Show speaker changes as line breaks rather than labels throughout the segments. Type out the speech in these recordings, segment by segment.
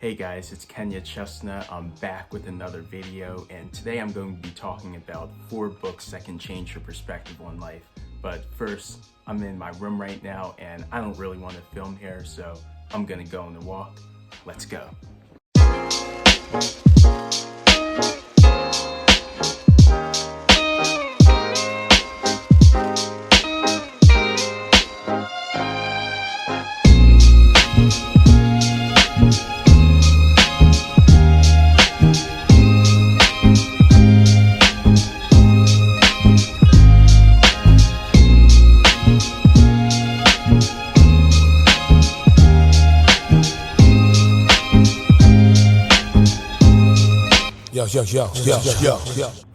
Hey guys, it's Chestnut. I'm back with another video, and today I'm going to be talking about 4 books that can change your perspective on life. But first, I'm in my room right now and I don't really want to film here, so I'm gonna go on a walk. Let's go.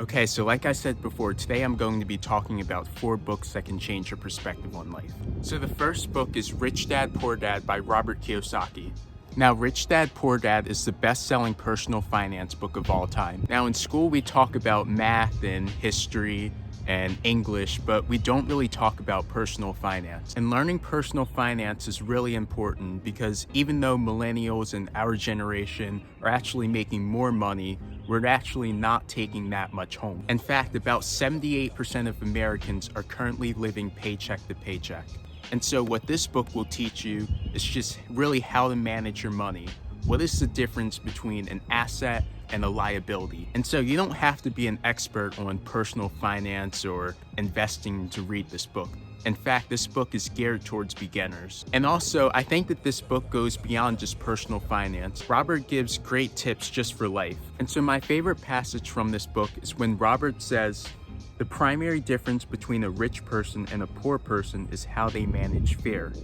Okay, so like I said before, today I'm going to be talking about 4 books that can change your perspective on life. So the first book is Rich Dad, Poor Dad by Robert Kiyosaki. Now, Rich Dad, Poor Dad is the best-selling personal finance book of all time. Now, in school, we talk about math and history and English, but we don't really talk about personal finance. And learning personal finance is really important because even though millennials and our generation are actually making more money, we're actually not taking that much home. In fact, about 78% of Americans are currently living paycheck to paycheck. And so what this book will teach you is just really how to manage your money. What is the difference between an asset and a liability? And so you don't have to be an expert on personal finance or investing to read this book. In fact, this book is geared towards beginners. And also, I think that this book goes beyond just personal finance. Robert gives great tips just for life. And so my favorite passage from this book is when Robert says, "The primary difference between a rich person and a poor person is how they manage fear.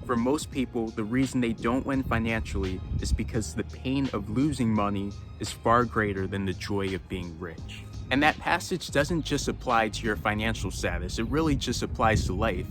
For most people, the reason they don't win financially is because the pain of losing money is far greater than the joy of being rich." And that passage doesn't just apply to your financial status, it really just applies to life.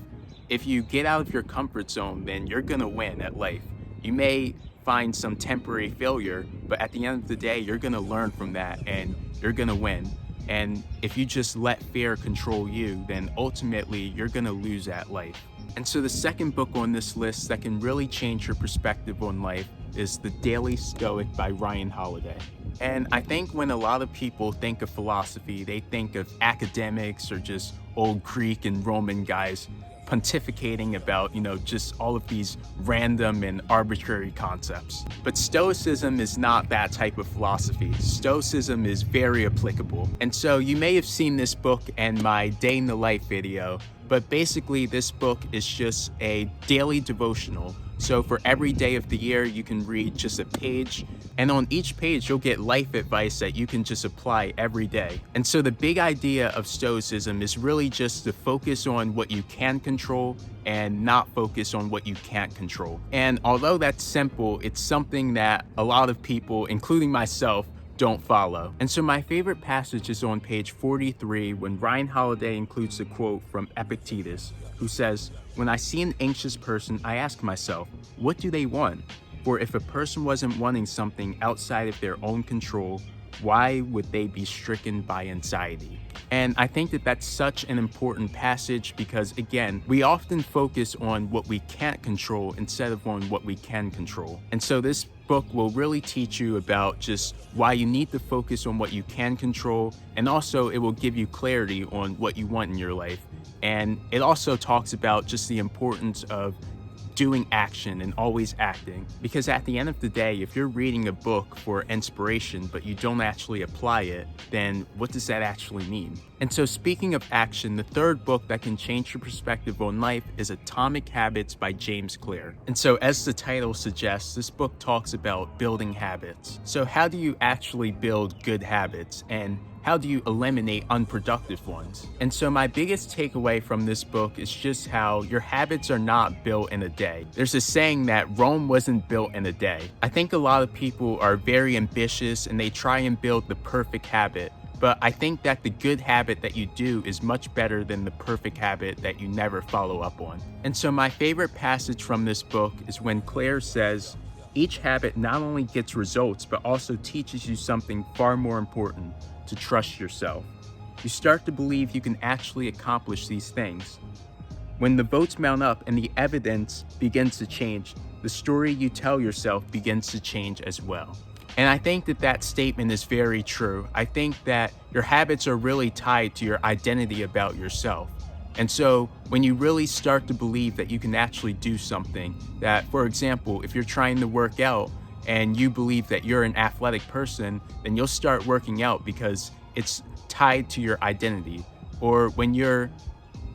If you get out of your comfort zone, then you're gonna win at life. You may find some temporary failure, but at the end of the day, you're gonna learn from that and you're gonna win. And if you just let fear control you, then ultimately you're gonna lose at life. And so the second book on this list that can really change your perspective on life is The Daily Stoic by Ryan Holiday. And I think when a lot of people think of philosophy, they think of academics or just old Greek and Roman guys pontificating about, just all of these random and arbitrary concepts. But Stoicism is not that type of philosophy. Stoicism is very applicable. And so you may have seen this book in my Day in the Life video, but basically this book is just a daily devotional. So for every day of the year, you can read just a page, and on each page, you'll get life advice that you can just apply every day. And so the big idea of Stoicism is really just to focus on what you can control and not focus on what you can't control. And although that's simple, it's something that a lot of people, including myself, don't follow. And so my favorite passage is on page 43 when Ryan Holiday includes a quote from Epictetus, who says, "When I see an anxious person, I ask myself, what do they want? For if a person wasn't wanting something outside of their own control, why would they be stricken by anxiety?" And I think that that's such an important passage because, again, we often focus on what we can't control instead of on what we can control. And so this book will really teach you about just why you need to focus on what you can control, and also it will give you clarity on what you want in your life. And it also talks about just the importance of doing action and always acting, because at the end of the day, if you're reading a book for inspiration but you don't actually apply it, then what does that actually mean? And so speaking of action, the third book that can change your perspective on life is Atomic Habits by James Clear. And so as the title suggests, this book talks about building habits. So how do you actually build good habits, and how do you eliminate unproductive ones? And so my biggest takeaway from this book is just how your habits are not built in a day. There's a saying that Rome wasn't built in a day. I think a lot of people are very ambitious and they try and build the perfect habit. But I think that the good habit that you do is much better than the perfect habit that you never follow up on. And so my favorite passage from this book is when Claire says, "Each habit not only gets results, but also teaches you something far more important, to trust yourself. You start to believe you can actually accomplish these things. When the votes mount up and the evidence begins to change, the story you tell yourself begins to change as well. And I think that that statement is very true. I think that your habits are really tied to your identity about yourself. And so when you really start to believe that you can actually do something, that, for example, if you're trying to work out and you believe that you're an athletic person, then you'll start working out because it's tied to your identity. Or when you're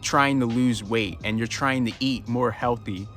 trying to lose weight and you're trying to eat more healthy,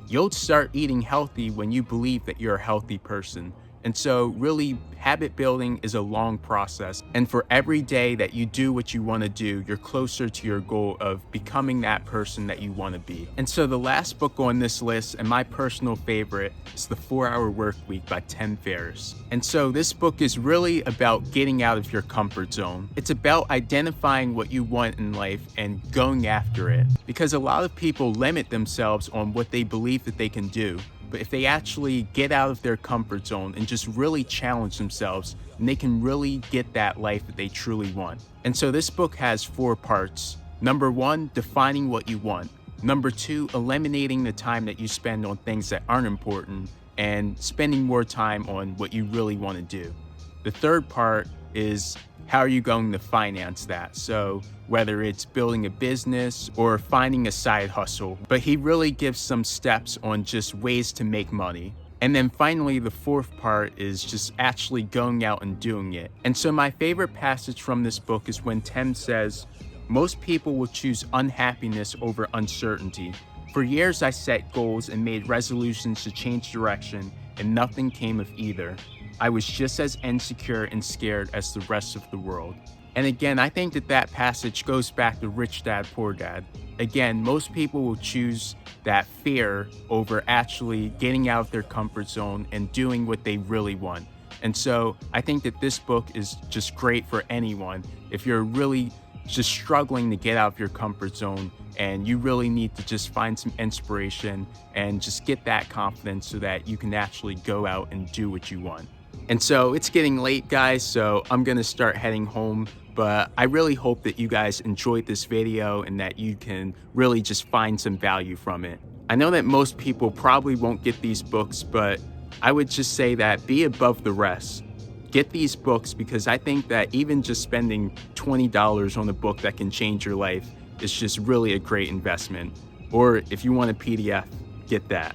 you'll start eating healthy when you believe that you're a healthy person. And so really, habit building is a long process. And for every day that you do what you want to do, you're closer to your goal of becoming that person that you want to be. And so the last book on this list, and my personal favorite, is The 4-Hour Workweek by Tim Ferriss. And so this book is really about getting out of your comfort zone. It's about identifying what you want in life and going after it. Because a lot of people limit themselves on what they believe that they can do. But if they actually get out of their comfort zone and just really challenge themselves, then they can really get that life that they truly want. And so this book has 4 parts. Number 1, defining what you want. Number 2, eliminating the time that you spend on things that aren't important and spending more time on what you really want to do. The third part is how are you going to finance that? So whether it's building a business or finding a side hustle, but he really gives some steps on just ways to make money. And then finally, the fourth part is just actually going out and doing it. And so my favorite passage from this book is when Tim says, "Most people will choose unhappiness over uncertainty. For years I set goals and made resolutions to change direction, and nothing came of either. I was just as insecure and scared as the rest of the world." And again, I think that that passage goes back to Rich Dad, Poor Dad. Again, most people will choose that fear over actually getting out of their comfort zone and doing what they really want. And so I think that this book is just great for anyone. If you're really just struggling to get out of your comfort zone and you really need to just find some inspiration and just get that confidence so that you can actually go out and do what you want. And so it's getting late, guys, so I'm gonna start heading home. But I really hope that you guys enjoyed this video and that you can really just find some value from it. I know that most people probably won't get these books, but I would just say that be above the rest. Get these books because I think that even just spending $20 on a book that can change your life is just really a great investment. Or if you want a PDF, get that.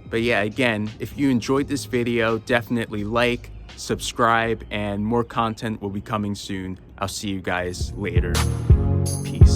But yeah, again, if you enjoyed this video, definitely like, subscribe, and more content will be coming soon. I'll see you guys later. Peace.